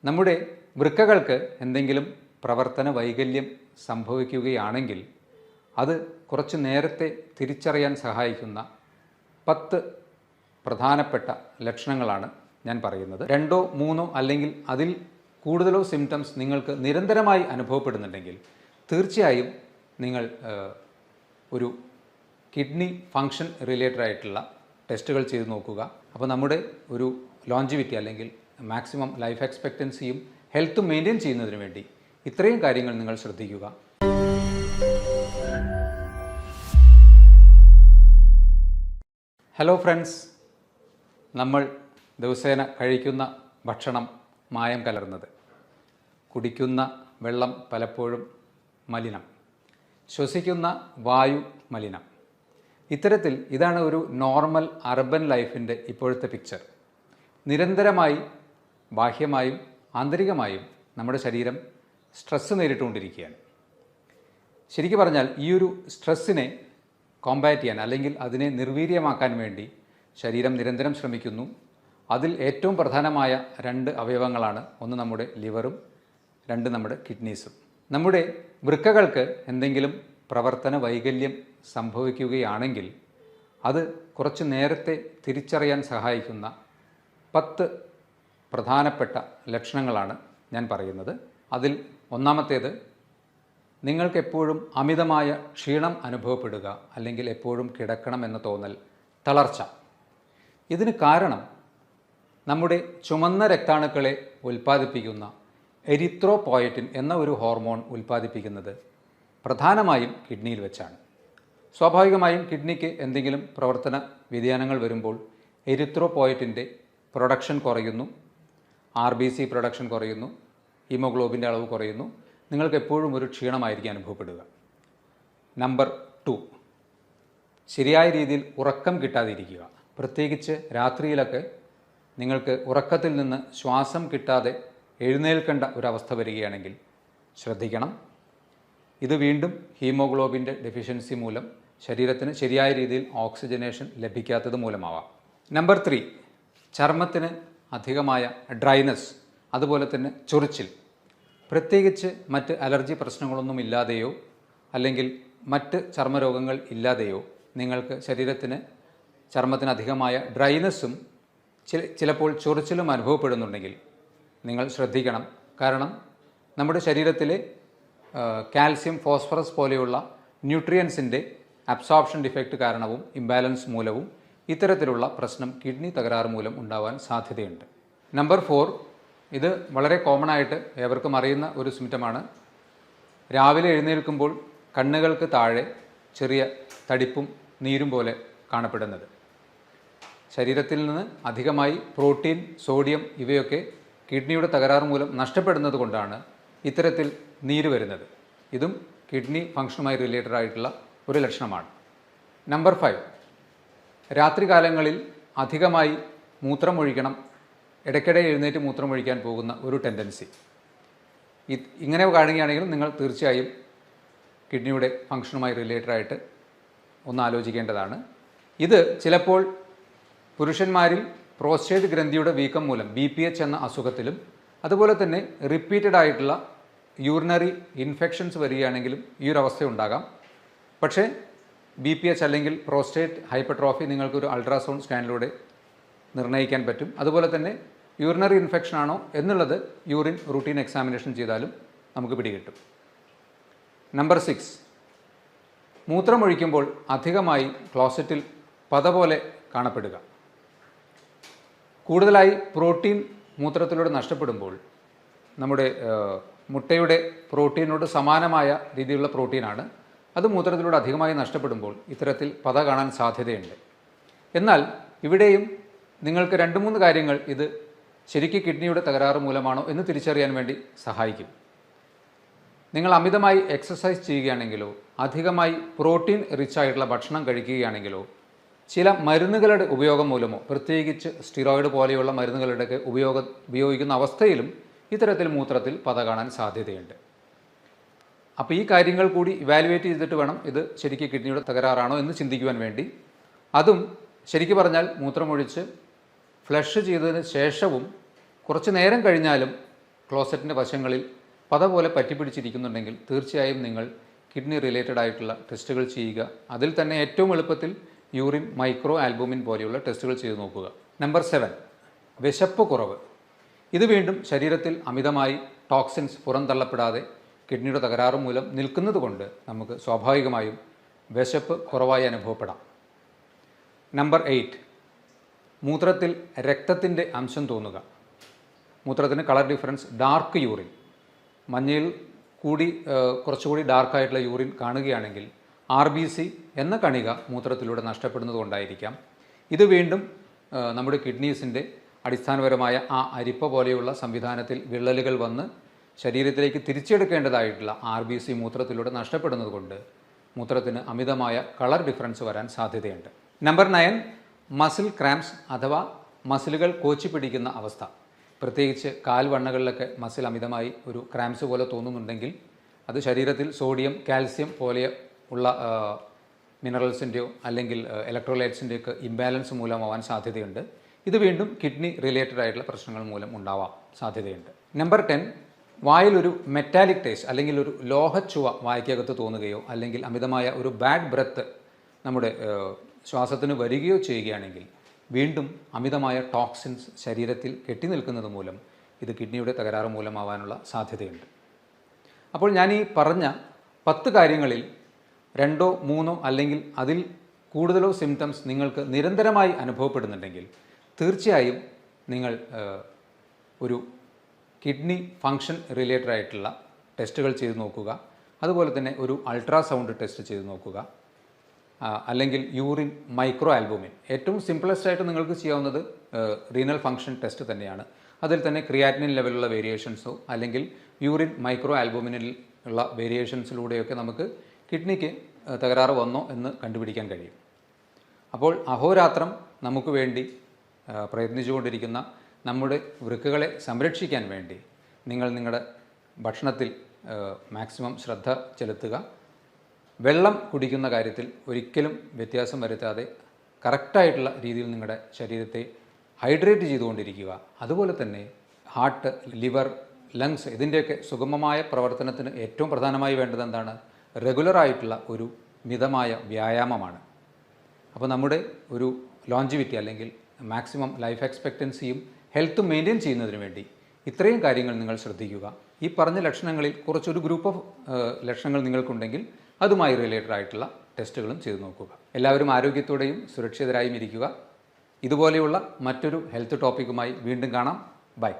നമ്മുടെ വൃക്കകൾക്ക് എന്തെങ്കിലും പ്രവർത്തന വൈകല്യം സംഭവിക്കുകയാണെങ്കിൽ അത് കുറച്ച് നേരത്തെ തിരിച്ചറിയാൻ സഹായിക്കുന്ന 10 പ്രധാനപ്പെട്ട ലക്ഷണങ്ങളാണ് ഞാൻ പറയുന്നത്. 2 3 അല്ലെങ്കിൽ അതിൽ കൂടുതലോ സിംറ്റംസ് നിങ്ങൾക്ക് നിരന്തരമായി അനുഭവപ്പെടുന്നുണ്ടെങ്കിൽ തീർച്ചയായും നിങ്ങൾ ഒരു കിഡ്നി ഫങ്ഷൻ റിലേറ്റഡ് ആയിട്ടുള്ള ടെസ്റ്റുകൾ ചെയ്ത് നോക്കുക. അപ്പോൾ നമ്മുടെ ഒരു ലോഞ്ചിവിറ്റി അല്ലെങ്കിൽ മാക്സിമം ലൈഫ് എക്സ്പെക്റ്റൻസിയും ഹെൽത്തും മെയിൻറ്റെയിൻ ചെയ്യുന്നതിന് വേണ്ടി ഇത്രയും കാര്യങ്ങൾ നിങ്ങൾ ശ്രദ്ധിക്കുക. ഹലോ ഫ്രണ്ട്സ്, നമ്മൾ ദിവസേന കഴിക്കുന്ന ഭക്ഷണം മായം കലർന്നത്, കുടിക്കുന്ന വെള്ളം പലപ്പോഴും മലിനം, ശ്വസിക്കുന്ന വായു മലിനം. ഇത്തരത്തിൽ ഇതാണ് ഒരു നോർമൽ അർബൻ ലൈഫിൻ്റെ ഇപ്പോഴത്തെ പിക്ചർ. നിരന്തരമായി ബാഹ്യമായും ആന്തരികമായും നമ്മുടെ ശരീരം സ്ട്രെസ്സ് നേരിട്ടുകൊണ്ടിരിക്കുകയാണ്. ശരിക്കും പറഞ്ഞാൽ ഈ ഒരു സ്ട്രെസ്സിനെ കോമ്പാറ്റ് ചെയ്യാൻ അല്ലെങ്കിൽ അതിനെ നിർവീര്യമാക്കാൻ വേണ്ടി ശരീരം നിരന്തരം ശ്രമിക്കുന്നു. അതിൽ ഏറ്റവും പ്രധാനമായ 2 അവയവങ്ങളാണ്, ഒന്ന് നമ്മുടെ ലിവറും 2 നമ്മുടെ കിഡ്നീസും. നമ്മുടെ വൃക്കകൾക്ക് എന്തെങ്കിലും പ്രവർത്തന വൈകല്യം സംഭവിക്കുകയാണെങ്കിൽ അത് കുറച്ച് നേരത്തെ തിരിച്ചറിയാൻ സഹായിക്കുന്ന 10 പ്രധാനപ്പെട്ട ലക്ഷണങ്ങളാണ് ഞാൻ പറയുന്നത്. അതിൽ ഒന്നാമത്തേത്, നിങ്ങൾക്കെപ്പോഴും അമിതമായ ക്ഷീണം അനുഭവപ്പെടുക, അല്ലെങ്കിൽ എപ്പോഴും കിടക്കണം എന്ന തോന്നൽ, തളർച്ച. ഇതിന് കാരണം നമ്മുടെ ചുമന്ന രക്താണുക്കളെ ഉൽപ്പാദിപ്പിക്കുന്ന എരിത്രോപോയറ്റിൻ എന്ന ഒരു ഹോർമോൺ ഉൽപ്പാദിപ്പിക്കുന്നത് പ്രധാനമായും കിഡ്നിയിൽ വെച്ചാണ്. സ്വാഭാവികമായും കിഡ്നിക്ക് എന്തെങ്കിലും പ്രവർത്തന വ്യതിയാനങ്ങൾ വരുമ്പോൾ എരിത്രോപോയറ്റിൻ്റെ പ്രൊഡക്ഷൻ കുറയുന്നു, RBC പ്രൊഡക്ഷൻ കുറയുന്നു, ഹീമോഗ്ലോബിൻ്റെ അളവ് കുറയുന്നു. നിങ്ങൾക്ക് എപ്പോഴും ഒരു ക്ഷീണമായിരിക്കും അനുഭവപ്പെടുക. നമ്പർ 2, ശരിയായ രീതിയിൽ ഉറക്കം കിട്ടാതിരിക്കുക. പ്രത്യേകിച്ച് രാത്രിയിലൊക്കെ നിങ്ങൾക്ക് ഉറക്കത്തിൽ നിന്ന് ശ്വാസം കിട്ടാതെ എഴുന്നേൽക്കേണ്ട ഒരവസ്ഥ വരികയാണെങ്കിൽ ശ്രദ്ധിക്കണം. ഇത് വീണ്ടും ഹീമോഗ്ലോബിൻ്റെ ഡെഫിഷ്യൻസി മൂലം ശരീരത്തിന് ശരിയായ രീതിയിൽ ഓക്സിജനേഷൻ ലഭിക്കാത്തത് മൂലമാവാം. നമ്പർ 3, ചർമ്മത്തിന് അധികമായ ഡ്രൈനസ്, അതുപോലെ തന്നെ ചൊറിച്ചിൽ. പ്രത്യേകിച്ച് മറ്റ് അലർജി പ്രശ്നങ്ങളൊന്നും ഇല്ലാതെയോ അല്ലെങ്കിൽ മറ്റ് ചർമ്മരോഗങ്ങൾ ഇല്ലാതെയോ നിങ്ങൾക്ക് ചർമ്മത്തിന് അധികമായ ഡ്രൈനസ്സും ചിലപ്പോൾ ചൊറിച്ചിലും അനുഭവപ്പെടുന്നുണ്ടെങ്കിൽ നിങ്ങൾ ശ്രദ്ധിക്കണം. കാരണം നമ്മുടെ ശരീരത്തിലെ കാൽസ്യം, ഫോസ്ഫറസ് പോലെയുള്ള ന്യൂട്രിയൻസിൻ്റെ അബ്സോർപ്ഷൻ ഡിഫക്റ്റ് കാരണവും ഇംബാലൻസ് മൂലവും ഇത്തരത്തിലുള്ള പ്രശ്നം കിഡ്നി തകരാറ് മൂലം ഉണ്ടാവാൻ സാധ്യതയുണ്ട്. നമ്പർ 4, ഇത് വളരെ കോമൺ ആയിട്ട് ഏവർക്കും അറിയുന്ന ഒരു സിംറ്റമാണ്. രാവിലെ എഴുന്നേൽക്കുമ്പോൾ കണ്ണുകൾക്ക് താഴെ ചെറിയ തടിപ്പും നീരും പോലെ കാണപ്പെടുന്നത്. ശരീരത്തിൽ നിന്ന് അധികമായി പ്രോട്ടീൻ, സോഡിയം ഇവയൊക്കെ കിഡ്നിയുടെ തകരാറ് മൂലം നഷ്ടപ്പെടുന്നത് കൊണ്ടാണ് ഇത്തരത്തിൽ നീര് വരുന്നത്. ഇതും കിഡ്നി ഫങ്ഷനുമായി റിലേറ്റഡ് ആയിട്ടുള്ള ഒരു ലക്ഷണമാണ്. നമ്പർ 5, രാത്രികാലങ്ങളിൽ അധികമായി മൂത്രമൊഴിക്കണം, ഇടയ്ക്കിടെ എഴുന്നേറ്റ് മൂത്രമൊഴിക്കാൻ പോകുന്ന ഒരു ടെൻഡൻസി. ഇങ്ങനെ കാണുകയാണെങ്കിൽ നിങ്ങൾ തീർച്ചയായും കിഡ്നിയുടെ ഫങ്ഷനുമായി റിലേറ്റഡ് ആയിട്ട് ഒന്ന് ആലോചിക്കേണ്ടതാണ്. ഇത് ചിലപ്പോൾ പുരുഷന്മാരിൽ പ്രോസ്റ്റേറ്റ് ഗ്രന്ഥിയുടെ വീക്കം മൂലം BPH എന്ന അസുഖത്തിലും, അതുപോലെ തന്നെ റിപ്പീറ്റഡ് ആയിട്ടുള്ള യൂറിനറി ഇൻഫെക്ഷൻസ് വരികയാണെങ്കിലും ഈ ഒരു അവസ്ഥ ഉണ്ടാകാം. പക്ഷേ BPH അല്ലെങ്കിൽ പ്രോസ്റ്റേറ്റ് ഹൈപ്പർട്രോഫി നിങ്ങൾക്കൊരു അൾട്രാസൗണ്ട് സ്കാനിലൂടെ നിർണ്ണയിക്കാൻ പറ്റും. അതുപോലെ തന്നെ യൂറിനറി ഇൻഫെക്ഷൻ ആണോ എന്നുള്ളത് യൂറിൻ റൂട്ടീൻ എക്സാമിനേഷൻ ചെയ്താലും നമുക്ക് പിടികിട്ടും. നമ്പർ 6, മൂത്രമൊഴിക്കുമ്പോൾ അധികമായി ക്ലോസറ്റിൽ പത പോലെ കാണപ്പെടുക. കൂടുതലായി പ്രോട്ടീൻ മൂത്രത്തിലൂടെ നഷ്ടപ്പെടുമ്പോൾ, നമ്മുടെ മുട്ടയുടെ പ്രോട്ടീനോട് സമാനമായ രീതിയിലുള്ള പ്രോട്ടീനാണ്, അത് മൂത്രത്തിലൂടെ അധികമായി നഷ്ടപ്പെടുമ്പോൾ ഇത്തരത്തിൽ പത കാണാൻ സാധ്യതയുണ്ട്. എന്നാൽ ഇവിടെയും നിങ്ങൾക്ക് 2-3 കാര്യങ്ങൾ ഇത് ശരിക്കും കിഡ്നിയുടെ തകരാറ് മൂലമാണോ എന്ന് തിരിച്ചറിയാൻ വേണ്ടി സഹായിക്കും. നിങ്ങൾ അമിതമായി എക്സസൈസ് ചെയ്യുകയാണെങ്കിലോ അധികമായി പ്രോട്ടീൻ റിച്ച് ആയിട്ടുള്ള ഭക്ഷണം കഴിക്കുകയാണെങ്കിലോ ചില മരുന്നുകളുടെ ഉപയോഗം മൂലമോ, പ്രത്യേകിച്ച് സ്റ്റിറോയിഡ് പോലെയുള്ള മരുന്നുകളുടെയൊക്കെ ഉപയോഗിക്കുന്ന അവസ്ഥയിലും ഇത്തരത്തിൽ മൂത്രത്തിൽ പത കാണാൻ സാധ്യതയുണ്ട്. അപ്പോൾ ഈ കാര്യങ്ങൾ കൂടി ഇവാലുവേറ്റ് ചെയ്തിട്ട് വേണം ഇത് ശരിക്കും കിഡ്നിയുടെ തകരാറാണോ എന്ന് ചിന്തിക്കുവാൻ വേണ്ടി. അതും ശരിക്കും പറഞ്ഞാൽ മൂത്രമൊഴിച്ച് ഫ്ലഷ് ചെയ്തതിന് ശേഷവും കുറച്ച് നേരം കഴിഞ്ഞാലും ക്ലോസറ്റിൻ്റെ വശങ്ങളിൽ പത പോലെ പറ്റിപ്പിടിച്ചിരിക്കുന്നുണ്ടെങ്കിൽ തീർച്ചയായും നിങ്ങൾ കിഡ്നി റിലേറ്റഡ് ആയിട്ടുള്ള ടെസ്റ്റുകൾ ചെയ്യുക. അതിൽ തന്നെ ഏറ്റവും എളുപ്പത്തിൽ യൂറിൻ മൈക്രോ ആൽബുമിൻ പോലെയുള്ള ടെസ്റ്റുകൾ ചെയ്തു നോക്കുക. നമ്പർ 7, വിശപ്പ് കുറവ്. ഇത് വീണ്ടും ശരീരത്തിൽ അമിതമായി ടോക്സിൻസ് പുറന്തള്ളപ്പെടാതെ കിഡ്നിയുടെ തകരാറ് മൂലം നിൽക്കുന്നത് കൊണ്ട് നമുക്ക് സ്വാഭാവികമായും വിശപ്പ് കുറവായി അനുഭവപ്പെടാം. നമ്പർ 8, മൂത്രത്തിൽ രക്തത്തിൻ്റെ അംശം തോന്നുക. മൂത്രത്തിന് കളർ ഡിഫറൻസ്, ഡാർക്ക് യൂറിൻ, മഞ്ഞയിൽ കൂടി കുറച്ചുകൂടി ഡാർക്കായിട്ടുള്ള യൂറിൻ കാണുകയാണെങ്കിൽ RBC എന്ന കണിക മൂത്രത്തിലൂടെ നഷ്ടപ്പെടുന്നത് കൊണ്ടായിരിക്കാം. ഇത് വീണ്ടും നമ്മുടെ കിഡ്നീസിൻ്റെ അടിസ്ഥാനപരമായ ആ അരിപ്പ പോലെയുള്ള സംവിധാനത്തിൽ വിള്ളലുകൾ വന്ന് ശരീരത്തിലേക്ക് തിരിച്ചെടുക്കേണ്ടതായിട്ടുള്ള RBC മൂത്രത്തിലൂടെ നഷ്ടപ്പെടുന്നത് കൊണ്ട് മൂത്രത്തിന് അമിതമായ കളർ ഡിഫറൻസ് വരാൻ സാധ്യതയുണ്ട്. നമ്പർ 9, മസിൽ ക്രാംസ് അഥവാ മസിലുകൾ കോച്ചി പിടിക്കുന്ന അവസ്ഥ. പ്രത്യേകിച്ച് കാൽവണ്ണകളിലൊക്കെ മസിൽ അമിതമായി ഒരു ക്രാംസ് പോലെ തോന്നുന്നുണ്ടെങ്കിൽ അത് ശരീരത്തിൽ സോഡിയം, കാൽസ്യം പോലെ ഉള്ള മിനറൽസിൻ്റെയോ അല്ലെങ്കിൽ ഇലക്ട്രോലൈറ്റ്സിൻ്റെയൊക്കെ ഇംബാലൻസ് മൂലമാവാൻ സാധ്യതയുണ്ട്. ഇത് വീണ്ടും കിഡ്നി റിലേറ്റഡ് ആയിട്ടുള്ള പ്രശ്നങ്ങൾ മൂലം ഉണ്ടാവാൻ സാധ്യതയുണ്ട്. നമ്പർ 10, വായിലൊരു മെറ്റാലിക് ടേസ്റ്റ് അല്ലെങ്കിൽ ഒരു ലോഹച്ചുവ വായ്ക്കകത്ത് തോന്നുകയോ അല്ലെങ്കിൽ അമിതമായ ഒരു ബാഡ് ബ്രെത്ത് നമ്മുടെ ശ്വാസത്തിന് വരികയോ ചെയ്യുകയാണെങ്കിൽ വീണ്ടും അമിതമായ ടോക്സിൻസ് ശരീരത്തിൽ കെട്ടിനിൽക്കുന്നത് മൂലം ഇത് കിഡ്നിയുടെ തകരാറ് മൂലമാവാനുള്ള സാധ്യതയുണ്ട്. അപ്പോൾ ഞാൻ ഈ പറഞ്ഞ 10 കാര്യങ്ങളിൽ 2 3 അല്ലെങ്കിൽ അതിൽ കൂടുതലോ സിംറ്റംസ് നിങ്ങൾക്ക് നിരന്തരമായി അനുഭവപ്പെടുന്നുണ്ടെങ്കിൽ തീർച്ചയായും നിങ്ങൾ ഒരു കിഡ്നി ഫങ്ഷൻ റിലേറ്റഡ് ആയിട്ടുള്ള ടെസ്റ്റുകൾ ചെയ്ത് നോക്കുക. അതുപോലെ തന്നെ ഒരു അൾട്രാസൗണ്ട് ടെസ്റ്റ് ചെയ്ത് നോക്കുക. അല്ലെങ്കിൽ യൂറിൻ മൈക്രോ ആൽബുമിൻ, ഏറ്റവും സിംപിളസ്റ്റ് ആയിട്ട് നിങ്ങൾക്ക് ചെയ്യാവുന്നത് റീനൽ ഫങ്ഷൻ ടെസ്റ്റ് തന്നെയാണ്. അതിൽ തന്നെ ക്രിയാറ്റിനിൻ ലെവലുള്ള വേരിയേഷൻസോ അല്ലെങ്കിൽ യൂറിൻ മൈക്രോ ആൽബുമിനിൽ ഉള്ള വേരിയേഷൻസിലൂടെയൊക്കെ നമുക്ക് കിഡ്നിക്ക് തകരാറ് വന്നോ എന്ന് കണ്ടുപിടിക്കാൻ കഴിയും. അപ്പോൾ അഹോരാത്രം നമുക്ക് വേണ്ടി പ്രയത്നിച്ചുകൊണ്ടിരിക്കുന്ന നമ്മുടെ വൃക്കകളെ സംരക്ഷിക്കാൻ വേണ്ടി നിങ്ങൾ നിങ്ങളുടെ ഭക്ഷണത്തിൽ മാക്സിമം ശ്രദ്ധ ചെലുത്തുക. വെള്ളം കുടിക്കുന്ന കാര്യത്തിൽ ഒരിക്കലും വ്യത്യാസം വരുത്താതെ കറക്റ്റായിട്ടുള്ള രീതിയിൽ നിങ്ങളുടെ ശരീരത്തെ ഹൈഡ്രേറ്റ് ചെയ്തുകൊണ്ടിരിക്കുക. അതുപോലെ തന്നെ ഹാർട്ട്, ലിവർ, ലങ്സ് ഇതിൻ്റെയൊക്കെ സുഗമമായ പ്രവർത്തനത്തിന് ഏറ്റവും പ്രധാനമായി വേണ്ടത് എന്താണ്? റെഗുലറായിട്ടുള്ള ഒരു മിതമായ വ്യായാമമാണ്. അപ്പോൾ നമ്മുടെ ഒരു ലോഞ്ചിവിറ്റി അല്ലെങ്കിൽ മാക്സിമം ലൈഫ് എക്സ്പെക്റ്റൻസിയും ഹെൽത്തും മെയിൻറ്റെയിൻ ചെയ്യുന്നതിന് വേണ്ടി ഇത്രയും കാര്യങ്ങൾ നിങ്ങൾ ശ്രദ്ധിക്കുക. ഈ പറഞ്ഞ ലക്ഷണങ്ങളിൽ കുറച്ചൊരു ഗ്രൂപ്പ് ഓഫ് ലക്ഷണങ്ങൾ നിങ്ങൾക്കുണ്ടെങ്കിൽ അതുമായി റിലേറ്റഡ് ആയിട്ടുള്ള ടെസ്റ്റുകളും ചെയ്തു നോക്കുക. എല്ലാവരും ആരോഗ്യത്തോടെയും സുരക്ഷിതരായും ഇരിക്കുക. ഇതുപോലെയുള്ള മറ്റൊരു ഹെൽത്ത് ടോപ്പിക്കുമായി വീണ്ടും കാണാം. ബൈ.